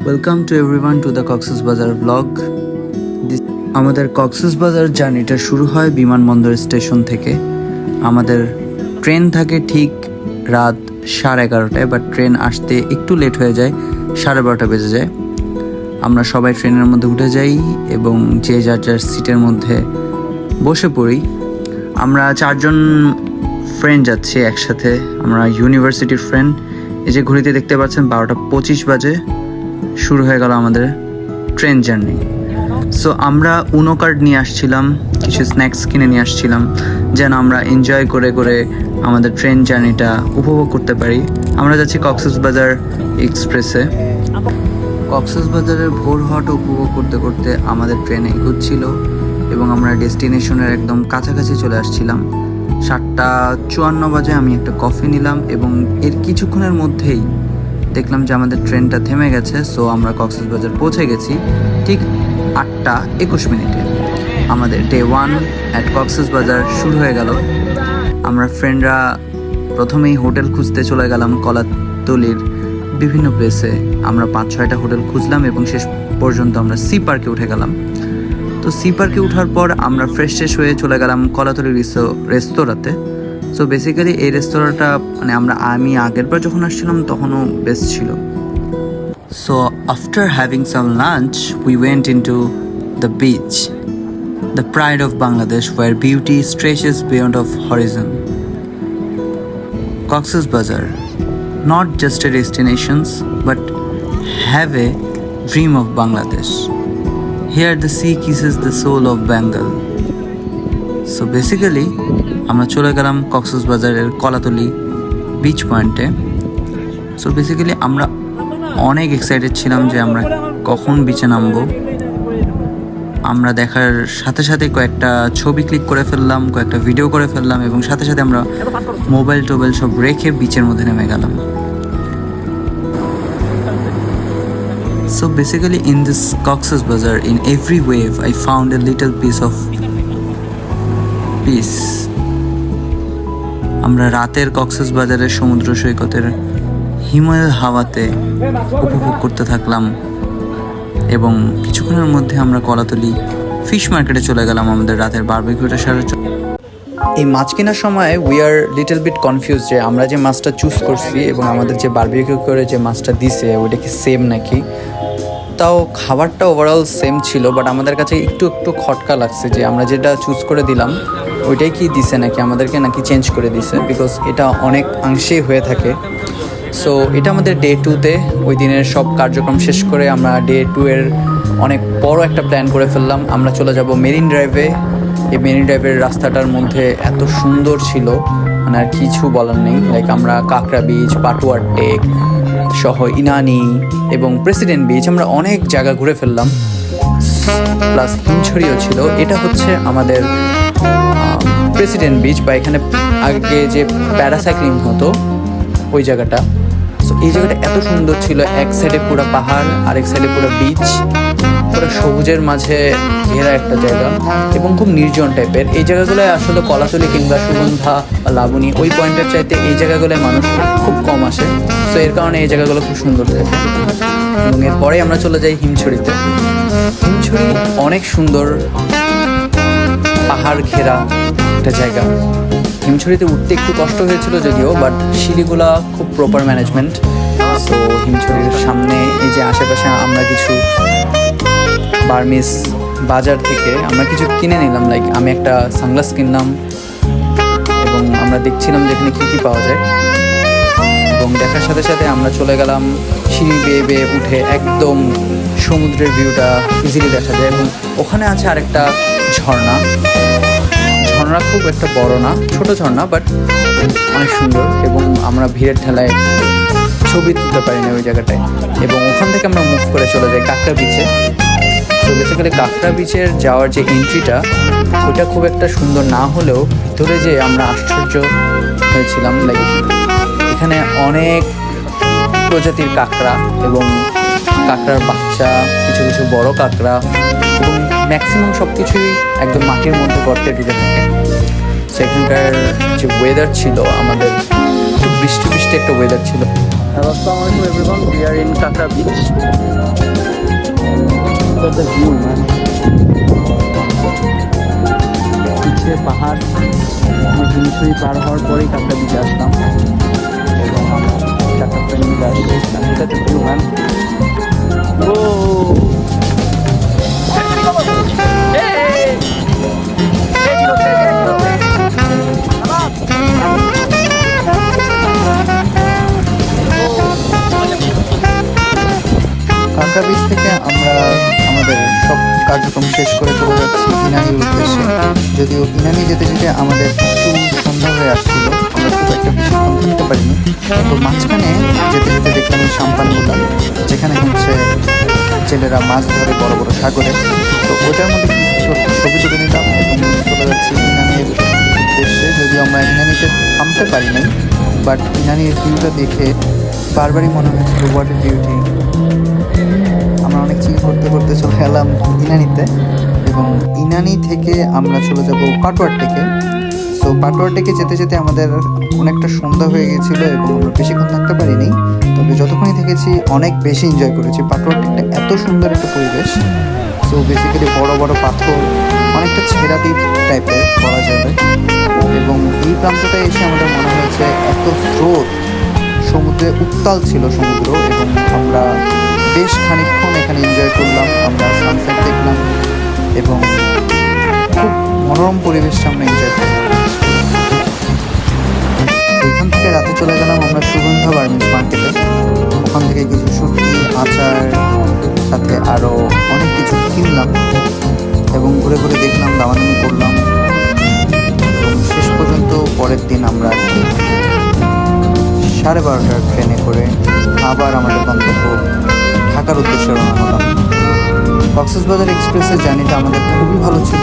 Welcome to everyone to the Cox's Bazar blog. আমাদের কক্সবাজার জার্নিটা শুরু হয় বিমানবন্দর স্টেশন থেকে। আমাদের ট্রেন থাকে ঠিক রাত 11:30টায়, বাট ট্রেন আসতে একটু লেট হয়ে যায়, 12:30 বেজে যায়। আমরা সবাই ট্রেনের মধ্যে উঠে যাই এবং যে যার যার সিটের মধ্যে বসে পড়ি। আমরা 4জন ফ্রেন্ড যাচ্ছি একসাথে, আমরা ইউনিভার্সিটির ফ্রেন্ড। এই যে ঘড়িতে দেখতে পাচ্ছেন 12:25 বাজে শুরু হয়ে গেল আমাদের ট্রেন জার্নি। সো আমরা উনো কার্ড নিয়ে আসছিলাম, কিছু স্ন্যাক্স কিনে নিয়ে আসছিলাম যেন আমরা এনজয় করে করে আমাদের ট্রেন জার্নিটা উপভোগ করতে পারি। আমরা যাচ্ছি কক্সবাজার এক্সপ্রেসে। কক্সবাজারের ভোর হওয়াটা উপভোগ করতে করতে আমাদের ট্রেন এগোচ্ছিল এবং আমরা ডেস্টিনেশনের একদম কাছাকাছি চলে আসছিলাম। 7:54 বাজে আমি একটা কফি নিলাম এবং এর কিছুক্ষণের মধ্যেই দেখলাম যে আমাদের ট্রেনটা থেমে গেছে। সো আমরা কক্সবাজার পৌঁছে গেছি ঠিক 8:21। আমাদের ডে 1 অ্যাট কক্সবাজার শুরু হয়ে গেল। আমরা ফ্রেন্ডরা প্রথমেই হোটেল খুঁজতে চলে গেলাম কলাতলির বিভিন্ন প্লেসে। আমরা 5-6টা হোটেল খুঁজলাম এবং শেষ পর্যন্ত আমরা সি পার্কে উঠে গেলাম। তো সি পার্কে ওঠার পর আমরা ফ্রেশ হয়ে চলে গেলাম কলাতলি রেস্তোরাঁতে। সো বেসিক্যালি এই রেস্তোরাঁটা আমি আগের বার যখন আসছিলাম তখনও বেস্ট ছিল। So after having some lunch we went into the beach, the pride of Bangladesh, where beauty stretches beyond of horizon. Cox's Bazar, not just a destinations but have a dream of Bangladesh. Here the sea kisses the soul of Bengal. So basically আমরা চলে গেলাম কক্সবাজারের Kolatoli beach পয়েন্টে। So basically আমরা অনেক excited ছিলাম যে আমরা কখন বিচে নামবো। আমরা দেখার সাথে সাথে কয়েকটা ছবি ক্লিক করে ফেললাম, কয়েকটা ভিডিও করে ফেললাম এবং সাথে সাথে আমরা মোবাইল টোবাইল সব রেখে বিচের মধ্যে নেমে গেলাম। So basically in this Cox's-Bazar, in every wave I found a little piece of peace. আমরা রাতের কক্সবাজারের সমুদ্র সৈকতের হিমেল হাওয়াতে উপভোগ করতে থাকলাম এবং কিছুক্ষণের মধ্যে আমরা কলাতলি ফিশ মার্কেটে চলে গেলাম আমাদের রাতের বারবিকিউটা সারার জন্য। এই মাছ কেনার সময় we are little bit confuse যে আমরা যে মাছটা চুজ করছি এবং আমাদের যে বারবিকিউ করে যে মাছটা দিছে ওইটা কি সেম নাকি। তাও খাবারটা ওভারঅল সেম ছিল, বাট আমাদের কাছে একটু খটকা লাগছে যে আমরা যেটা চুজ করে দিলাম ওইটাই কি দিছে নাকি আমাদেরকে নাকি চেঞ্জ করে দিছে, বিকজ এটা অনেক অংশেই হয়ে থাকে। সো এটা আমাদের ডে 2তে ওই দিনের সব কার্যক্রম শেষ করে আমরা ডে 2 এর অনেক বড় একটা প্ল্যান করে ফেললাম। আমরা চলে যাব মেরিন ড্রাইভে। এই মেরিন ড্রাইভের রাস্তাটার মধ্যে এত সুন্দর ছিল আর কিছু বলার নেই। লাইক আমরা কাঁকড়া বিচ, পাটুয়ার টেক সহ ইনানি এবং প্রেসিডেন্ট বিচ আমরা অনেক জায়গা ঘুরে ফেললাম, প্লাস হিমছড়িও ছিল। এটা হচ্ছে আমাদের প্রেসিডেন্ট বিচ, বা এখানে আগে যে প্যারাসাইক্লিং হতো ওই জায়গাটা। সো এই জায়গাটা এত সুন্দর ছিল, এক সাইডে পুরো পাহাড়, আরেক সাইডে পুরো বিচ, পুরো সবুজের মাঝে ঘেরা একটা জায়গা এবং খুব নির্জন টাইপের। এই জায়গাগুলোয় আসলে কলাতলি কিংবা সুগন্ধা বা লাবণী ওই পয়েন্টের চাইতে এই জায়গাগুলোয় মানুষ খুব কম আসে। সো এর কারণে এই জায়গাগুলো খুব সুন্দর থাকে। এবং এরপরে আমরা চলে যাই হিমছড়িতে। হিমছড়ি অনেক সুন্দর পাহাড় ঘেরা একটা জায়গা। হিমছড়িতে উঠতে একটু কষ্ট হয়েছিল যদিও, বাট সিঁড়িগুলা খুব প্রপার ম্যানেজমেন্ট। সো হিমছড়ির সামনে এই যে আশেপাশে আমরা কিছু বার্মিস বাজার থেকে আমরা কিছু কিনে নিলাম। লাইক আমি একটা সানগ্লাস কিনলাম এবং আমরা দেখছিলাম যেখানে কী পাওয়া যায় এবং দেখার সাথে সাথে আমরা চলে গেলাম সিঁড়ি বেয়ে উঠে একদম সমুদ্রের ভিউটা ইজিলি দেখা যায়। এবং ওখানে আছে আরেকটা ঝর্ণা। ঝর্ণা খুব একটা বড় না, ছোট ঝর্ণা, বাট অনেক সুন্দর এবং আমরা ভিড়ের ঠেলায় ছবি তুলতে পারিনি ওই জায়গাটায়। এবং ওখান থেকে আমরা মুভ করে চলে যাই কাঁকড়া বিচে। তো বেসিক্যালি কাঁকড়া বিচের যাওয়ার যে এন্ট্রিটা ওটা খুব একটা সুন্দর না হলেও ভিতরে যে আমরা আশ্চর্য হয়েছিলাম। লাইক এখানে অনেক প্রজাতির কাঁকড়া এবং কাঁকড়ার বাচ্চা, কিছু বড় কাঁকড়া এবং ম্যাক্সিমাম সব কিছুই একদম মাটির মধ্যে গর্তে ঢুকে থাকে। সেখানকার যে ওয়েদার ছিল আমাদের খুব বৃষ্টি একটা ওয়েদার ছিল Assalamu alaikum everyone, we are in Kakra beach. Look at the view, man. পিছে পাহাড়, আমি হিমছড়ি পার হওয়ার পরেই কাকড়া বিচে আসলাম এবং চারটা ফ্রেন্ড মিলে আসছি। Look at the view, man. Whoa! Hey! কাঁকড়া বীচ থেকে আমরা আমাদের সব কার্যক্রম শেষ করে চলে যাচ্ছি ইনানির উদ্দেশ্যে। যদিও ইনানি যেতে যেতে আমাদের একটু সন্ধ্যা হয়ে আসছিল, আমরা খুব একটা বেশিক্ষণ থাকতে পারিনি। তো মাঝখানে যেতে যেতে দেখলাম এই সাম্পানগুলা, যেখানে হচ্ছে ছেলেরা মাছ ধরে বড় বড় সাগরে। তো ওটার মধ্যে ছবি তুলে নিলাম এবং চলে যাচ্ছি ইনানির উদ্দেশ্যে। যদিও আমরা ইনানিতে থামতে পারি নাই, বাট ইনানির ভিউটা দেখে বারবারই মনে হয়েছিল হোয়াট এ বিউটি। আমরা অনেক চিল করতে করতে চলে গেলাম ইনানিতে এবং ইনানি থেকে আমরা চলে যাব পাটওয়ার টেকে। তো পাটওয়ার টেকে যেতে যেতে আমাদের অনেকটা সন্ধ্যা হয়ে গেছিলো এবং আমরা বেশিক্ষণ থাকতে পারিনি। তবে যতক্ষণই থেকেছি অনেক বেশি এনজয় করেছি। পাটওয়ার টেকটা এত সুন্দর একটা পরিবেশ। সো বেসিক্যালি বড় বড় পাথর, অনেকটা ছেঁড়া দ্বীপ টাইপের বলা যাবে। এবং এই প্রান্তটায় এসে আমাদের মনে হয়েছে এত স্রোত, সমুদ্রে উত্তাল ছিল সমুদ্র এবং আমরা বেশ খানিকক্ষণ এখানে এনজয় করলাম। আমরা সানসেট দেখলাম এবং খুব মনোরম পরিবেশটা আমরা এনজয় করলাম। এখান থেকে রাতে চলে গেলাম আমরা সুগন্ধা গার্মেন্টস মার্কেটে। ওখান থেকে কিছু সবজি, আচার, সাথে আরও অনেক কিছু কিনলাম এবং ঘুরে ঘুরে দেখলাম, দামাদামি করলাম এবং শেষ পর্যন্ত পরের দিন আমরা 12:30টার ট্রেনে করে আবার আমাদের গন্তব্য ঢাকার উদ্দেশ্যে রওনা হলাম। কক্সবাজার এক্সপ্রেসের জার্নিটা আমাদের খুবই ভালো ছিল।